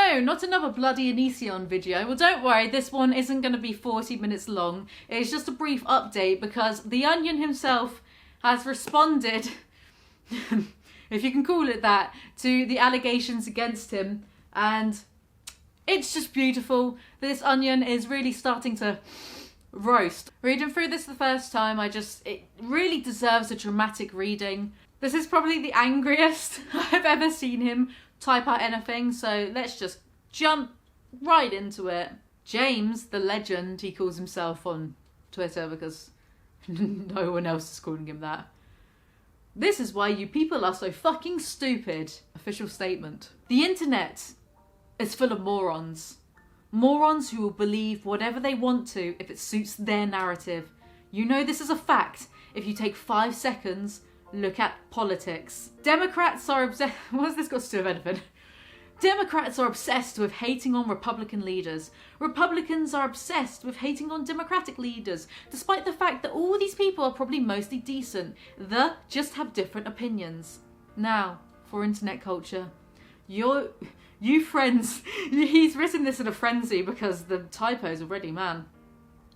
no, not another bloody Anision video. Well, don't worry, this one isn't going to be 40 minutes long. It's just a brief update because The Onion himself has responded, if you can call it that, to the allegations against him. And it's just beautiful. This Onion is really starting to roast. Reading through this the first time, it really deserves a dramatic reading. This is probably the angriest I've ever seen him type out anything, so let's just jump right into it. James, the legend, he calls himself on Twitter because no one else is calling him that. This is why you people are so fucking stupid. Official statement. The internet is full of morons. Morons who will believe whatever they want to if it suits their narrative. You know this is a fact if you take 5 seconds, look at politics. Democrats are obsessed... What has this got to do with anything? Democrats are obsessed with hating on Republican leaders. Republicans are obsessed with hating on Democratic leaders, despite the fact that all these people are probably mostly decent. They just have different opinions. Now, for internet culture. You friends, he's written this in a frenzy because the typos already, man.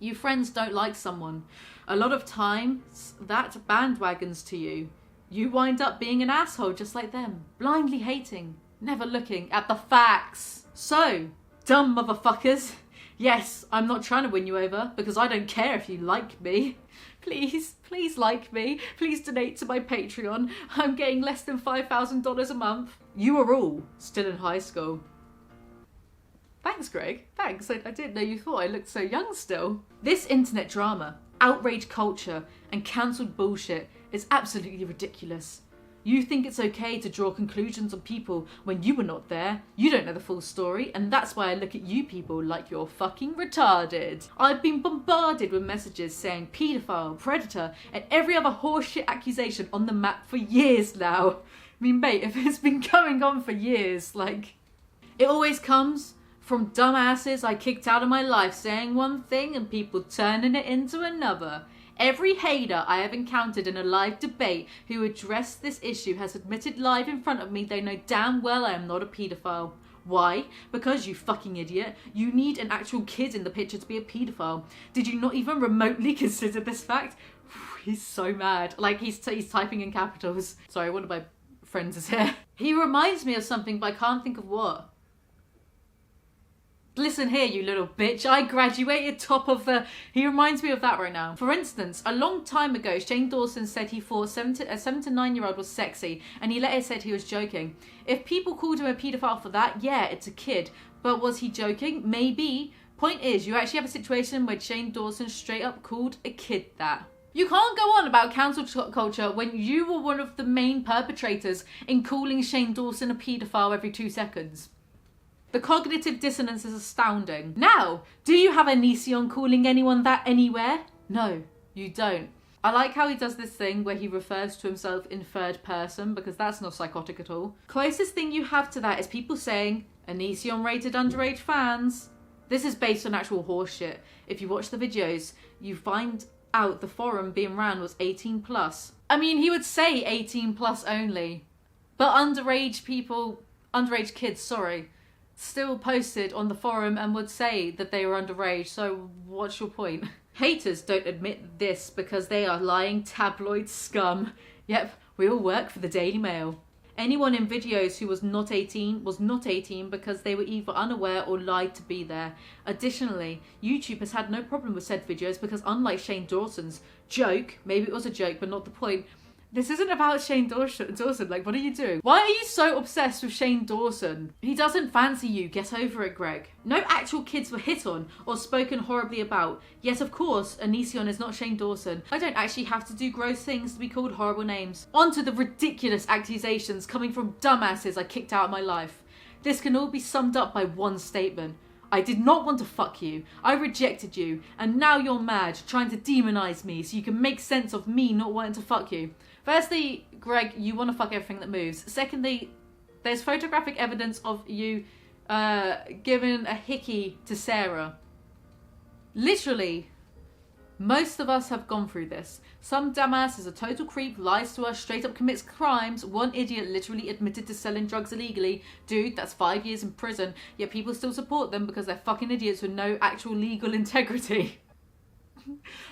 You friends don't like someone. A lot of times that bandwagons to you. You wind up being an asshole just like them. Blindly hating, never looking at the facts. So, dumb motherfuckers. Yes, I'm not trying to win you over because I don't care if you like me. Please like me. Please donate to my Patreon. I'm getting less than $5,000 a month. You are all still in high school. Thanks, Greg. Thanks. I didn't know you thought I looked so young still. This internet drama, outrage culture, and cancelled bullshit is absolutely ridiculous. You think it's okay to draw conclusions on people when you were not there. You don't know the full story, and that's why I look at you people like you're fucking retarded. I've been bombarded with messages saying paedophile, predator, and every other horseshit accusation on the map for years now. I mean, mate, if it's been going on for years, like... It always comes from dumbasses I kicked out of my life saying one thing and people turning it into another. Every hater I have encountered in a live debate who addressed this issue has admitted live in front of me they know damn well I am not a paedophile. Why? Because, you fucking idiot, you need an actual kid in the picture to be a paedophile. Did you not even remotely consider this fact? He's so mad. Like, he's typing in capitals. Sorry, one of my friends is here. He reminds me of something, but I can't think of what. Listen here, you little bitch. I graduated top of the... He reminds me of that right now. For instance, a long time ago, Shane Dawson said he thought a 7 to 9-year-old was sexy, and he later said he was joking. If people called him a paedophile for that, yeah, it's a kid. But was he joking? Maybe. Point is, you actually have a situation where Shane Dawson straight up called a kid that. You can't go on about cancel culture when you were one of the main perpetrators in calling Shane Dawson a paedophile every 2 seconds. The cognitive dissonance is astounding. Now, do you have Anision calling anyone that anywhere? No, you don't. I like how he does this thing where he refers to himself in third person because that's not psychotic at all. Closest thing you have to that is people saying, Anision rated underage fans. This is based on actual horseshit. If you watch the videos, you find out the forum being ran was 18 plus. I mean, he would say 18 plus only, but underage kids, sorry, still posted on the forum and would say that they were underage, so what's your point? Haters don't admit this because they are lying tabloid scum. Yep, we all work for the Daily Mail. Anyone in videos who was not 18 because they were either unaware or lied to be there. Additionally, YouTube has had no problem with said videos because unlike Shane Dawson's joke, maybe it was a joke but not the point, this isn't about Shane Dawson. Like, what are you doing? Why are you so obsessed with Shane Dawson? He doesn't fancy you. Get over it, Greg. No actual kids were hit on or spoken horribly about. Yet, of course, Anision is not Shane Dawson. I don't actually have to do gross things to be called horrible names. On to the ridiculous accusations coming from dumbasses I kicked out of my life. This can all be summed up by one statement. I did not want to fuck you. I rejected you. And now you're mad, trying to demonize me so you can make sense of me not wanting to fuck you. Firstly, Greg, you want to fuck everything that moves. Secondly, there's photographic evidence of you giving a hickey to Sarah. Literally, Most of us have gone through this. Some dumbass is a total creep, lies to us, straight up commits crimes. One idiot literally admitted to selling drugs illegally. Dude, that's 5 years in prison. Yet people still support them because they're fucking idiots with no actual legal integrity.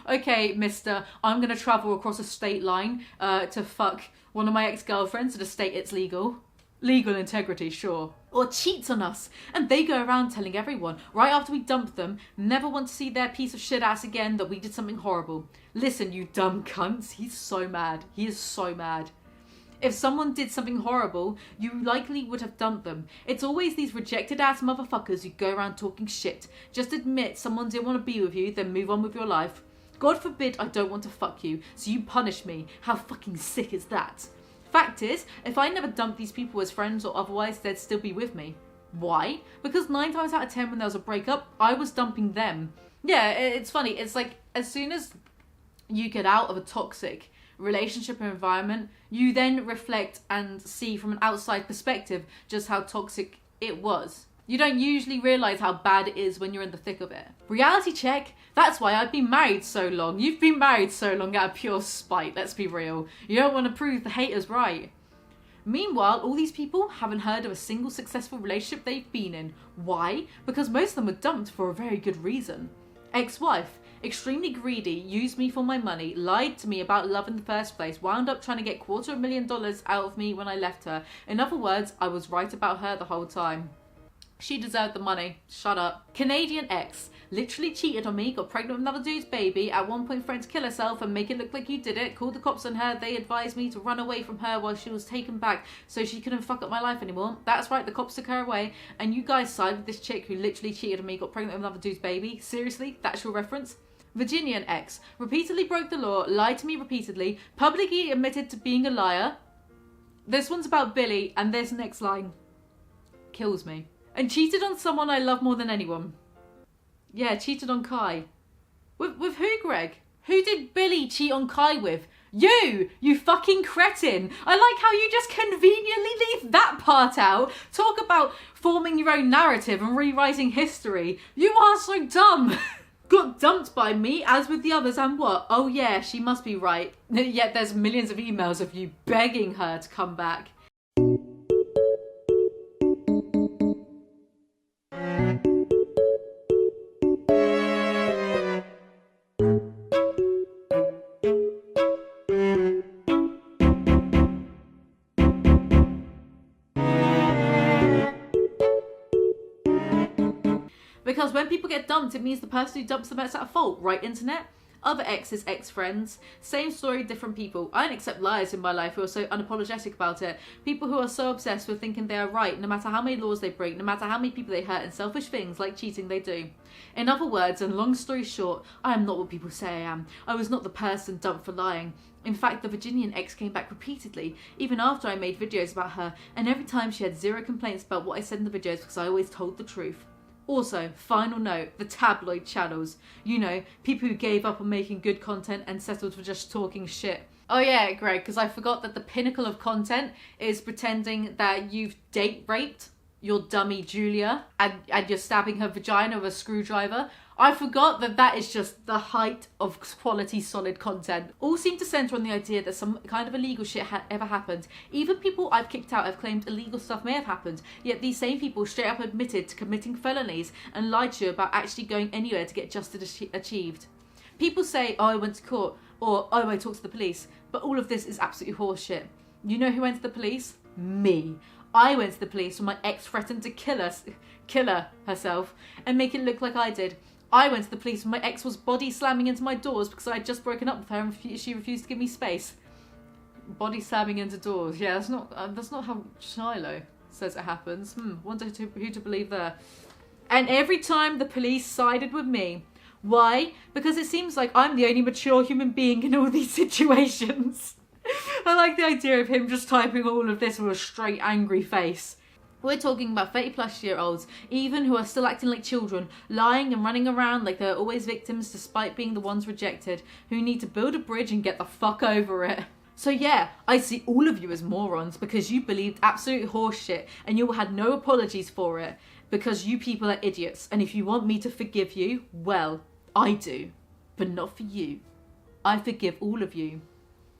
Okay, mister, I'm gonna travel across a state line to fuck one of my ex-girlfriends to the state it's legal. Legal integrity, sure. Or cheats on us, and they go around telling everyone, right after we dump them, never want to see their piece of shit ass again, that we did something horrible. Listen, you dumb cunts, he's so mad. He is so mad. If someone did something horrible, you likely would have dumped them. It's always these rejected ass motherfuckers who go around talking shit. Just admit someone didn't want to be with you, then move on with your life. God forbid I don't want to fuck you, so you punish me. How fucking sick is that? Fact is, if I never dumped these people as friends or otherwise, they'd still be with me. Why? Because 9 times out of 10 when there was a breakup, I was dumping them. Yeah, it's funny. It's like, as soon as you get out of a toxic relationship or environment, you then reflect and see from an outside perspective just how toxic it was. You don't usually realise how bad it is when you're in the thick of it. Reality check, that's why I've been married so long. You've been married so long out of pure spite, let's be real. You don't want to prove the haters right. Meanwhile, all these people haven't heard of a single successful relationship they've been in. Why? Because most of them were dumped for a very good reason. Ex-wife, extremely greedy, used me for my money, lied to me about love in the first place, wound up trying to get $250,000 out of me when I left her. In other words, I was right about her the whole time. She deserved the money. Shut up. Canadian ex. Literally cheated on me, got pregnant with another dude's baby, at one point threatened to kill herself and make it look like you did it, called the cops on her, they advised me to run away from her while she was taken back so she couldn't fuck up my life anymore. That's right, the cops took her away, and you guys side with this chick who literally cheated on me, got pregnant with another dude's baby. Seriously? That's your reference? Virginian ex. Repeatedly broke the law, lied to me repeatedly, publicly admitted to being a liar. This one's about Billy, and this next line kills me. And cheated on someone I love more than anyone. Yeah, cheated on Kai. With who, Greg? Who did Billy cheat on Kai with? You fucking cretin. I like how you just conveniently leave that part out. Talk about forming your own narrative and rewriting history. You are so dumb. Got dumped by me, as with the others, and what? Oh yeah, she must be right. Yet there's millions of emails of you begging her to come back. Because when people get dumped, it means the person who dumps them is at fault, right, internet? Other exes, ex-friends, same story, different people. I don't accept liars in my life who are so unapologetic about it. People who are so obsessed with thinking they are right, no matter how many laws they break, no matter how many people they hurt, and selfish things like cheating they do. In other words, and long story short, I am not what people say I am. I was not the person dumped for lying. In fact, the Virginian ex came back repeatedly, even after I made videos about her, and every time she had zero complaints about what I said in the videos because I always told the truth. Also, final note, the tabloid channels. You know, people who gave up on making good content and settled for just talking shit. Oh yeah, Greg, because I forgot that the pinnacle of content is pretending that you've date raped your dummy Julia and you're stabbing her vagina with a screwdriver. I forgot that that is just the height of quality solid content. All seem to centre on the idea that some kind of illegal shit ever happened. Even people I've kicked out have claimed illegal stuff may have happened, yet these same people straight up admitted to committing felonies and lied to you about actually going anywhere to get justice achieved. People say, oh, I went to court, or oh, I talked to the police, but all of this is absolutely horseshit. You know who went to the police? Me. I went to the police when my ex threatened to kill her herself and make it look like I did. I went to the police when my ex was body slamming into my doors because I had just broken up with her and she refused to give me space. Body slamming into doors. Yeah, that's not how Shiloh says it happens. Wonder who to believe there. And every time the police sided with me. Why? Because it seems like I'm the only mature human being in all these situations. I like the idea of him just typing all of this with a straight angry face. We're talking about 30-plus-year-olds, even who are still acting like children, lying and running around like they're always victims despite being the ones rejected, who need to build a bridge and get the fuck over it. So yeah, I see all of you as morons because you believed absolute horseshit and you had no apologies for it because you people are idiots. And if you want me to forgive you, well, I do. but not for you. I forgive all of you.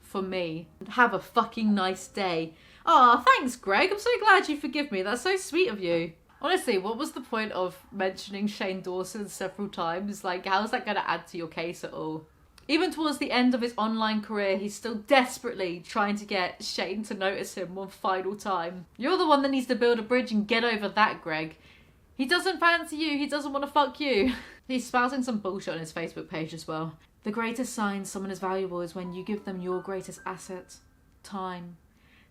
For me. Have a fucking nice day. Aw, thanks, Greg. I'm so glad you forgive me. That's so sweet of you. Honestly, what was the point of mentioning Shane Dawson several times? Like, how's that going to add to your case at all? Even towards the end of his online career, he's still desperately trying to get Shane to notice him one final time. You're the one that needs to build a bridge and get over that, Greg. He doesn't fancy you. He doesn't want to fuck you. He's spouting some bullshit on his Facebook page as well. The greatest sign someone is valuable is when you give them your greatest asset, time.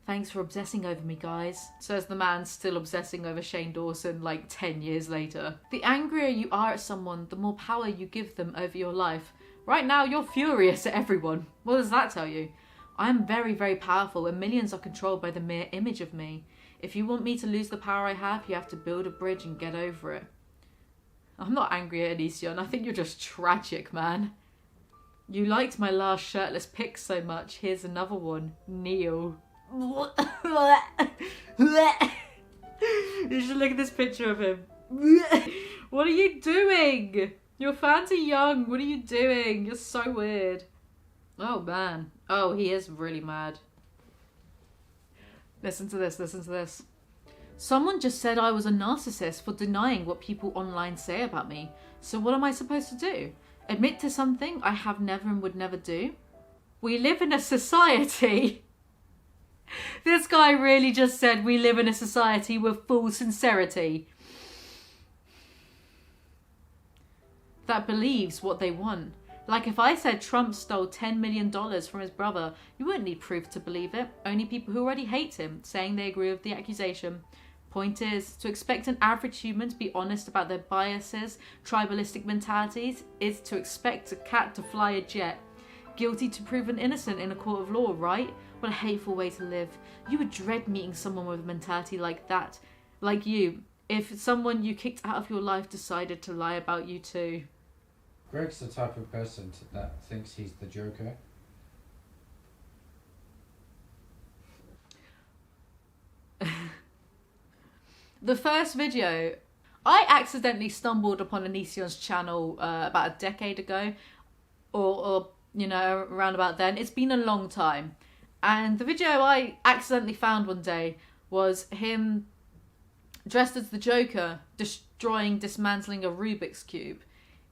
Thanks for obsessing over me, guys, says the man still obsessing over Shane Dawson like 10 years later. The angrier you are at someone, the more power you give them over your life. Right now, you're furious at everyone. What does that tell you? I am very, very powerful and millions are controlled by the mere image of me. If you want me to lose the power I have, you have to build a bridge and get over it. I'm not angry at Alizee. I think you're just tragic, man. You liked my last shirtless pic so much. Here's another one. Neil. You should look at this picture of him. What are you doing? Your fans are young. What are you doing? You're so weird. Oh, man. Oh, he is really mad. Listen to this. Listen to this. Someone just said I was a narcissist for denying what people online say about me. So what am I supposed to do? Admit to something I have never and would never do? We live in a society. This guy really just said we live in a society with full sincerity. That believes what they want. Like if I said Trump stole $10 million from his brother, you wouldn't need proof to believe it. Only people who already hate him, saying they agree with the accusation. Point is, to expect an average human to be honest about their biases, tribalistic mentalities, is to expect a cat to fly a jet. Guilty to proven innocent in a court of law, right? What a hateful way to live. You would dread meeting someone with a mentality like that. Like you. If someone you kicked out of your life decided to lie about you too. Greg's the type of person that thinks he's the Joker. The first video, I accidentally stumbled upon Anision's channel about a decade ago, or you know, around about then. It's been a long time. And the video I accidentally found one day was him dressed as the Joker, dismantling a Rubik's Cube.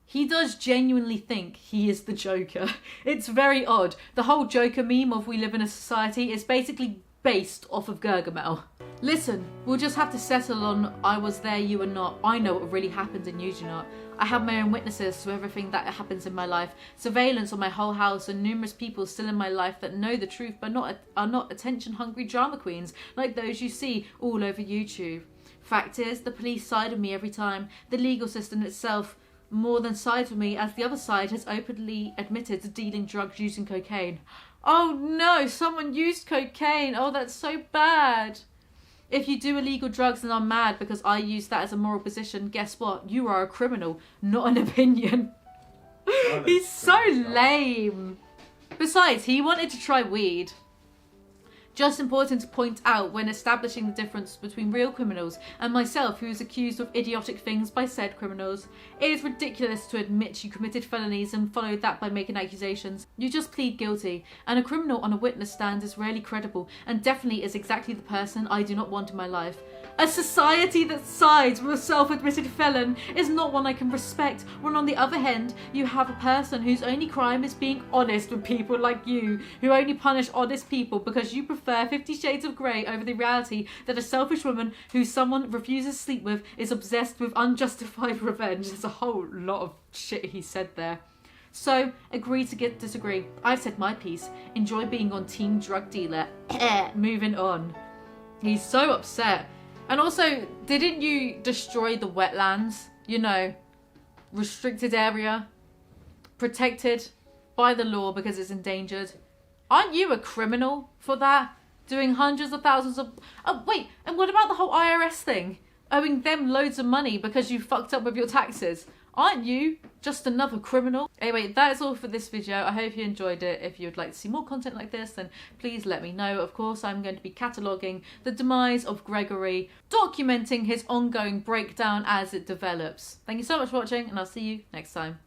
He does genuinely think he is the Joker. It's very odd. The whole Joker meme of we live in a society is basically based off of Gargamel. Listen, we'll just have to settle on I was there, you were not. I know what really happened and you do not. I have my own witnesses to everything that happens in my life. Surveillance on my whole house and numerous people still in my life that know the truth but are not attention-hungry drama queens like those you see all over YouTube. Fact is, the police side of me every time. The legal system itself more than sides with me, as the other side has openly admitted to dealing drugs using cocaine. Oh no, someone used cocaine. Oh, that's so bad. If you do illegal drugs and are mad because I use that as a moral position, guess what? You are a criminal, not an opinion. He's so lame. Besides, he wanted to try weed. Just important to point out when establishing the difference between real criminals and myself, who is accused of idiotic things by said criminals. It is ridiculous to admit you committed felonies and followed that by making accusations. You just plead guilty, and a criminal on a witness stand is rarely credible and definitely is exactly the person I do not want in my life. A society that sides with a self-admitted felon is not one I can respect, when on the other hand, you have a person whose only crime is being honest with people like you, who only punish honest people because you prefer 50 Shades of Grey over the reality that a selfish woman who someone refuses to sleep with is obsessed with unjustified revenge. There's a whole lot of shit he said there. So, agree to disagree. I've said my piece. Enjoy being on Team Drug Dealer. Moving on. He's so upset. And also, didn't you destroy the wetlands? You know, restricted area, protected by the law because it's endangered. Aren't you a criminal for that? Doing hundreds of thousands of... Oh, wait, and what about the whole IRS thing? Owing them loads of money because you fucked up with your taxes. Aren't you just another criminal? Anyway, that is all for this video. I hope you enjoyed it. If you'd like to see more content like this, then please let me know. Of course, I'm going to be cataloguing the demise of Gregory, documenting his ongoing breakdown as it develops. Thank you so much for watching, and I'll see you next time.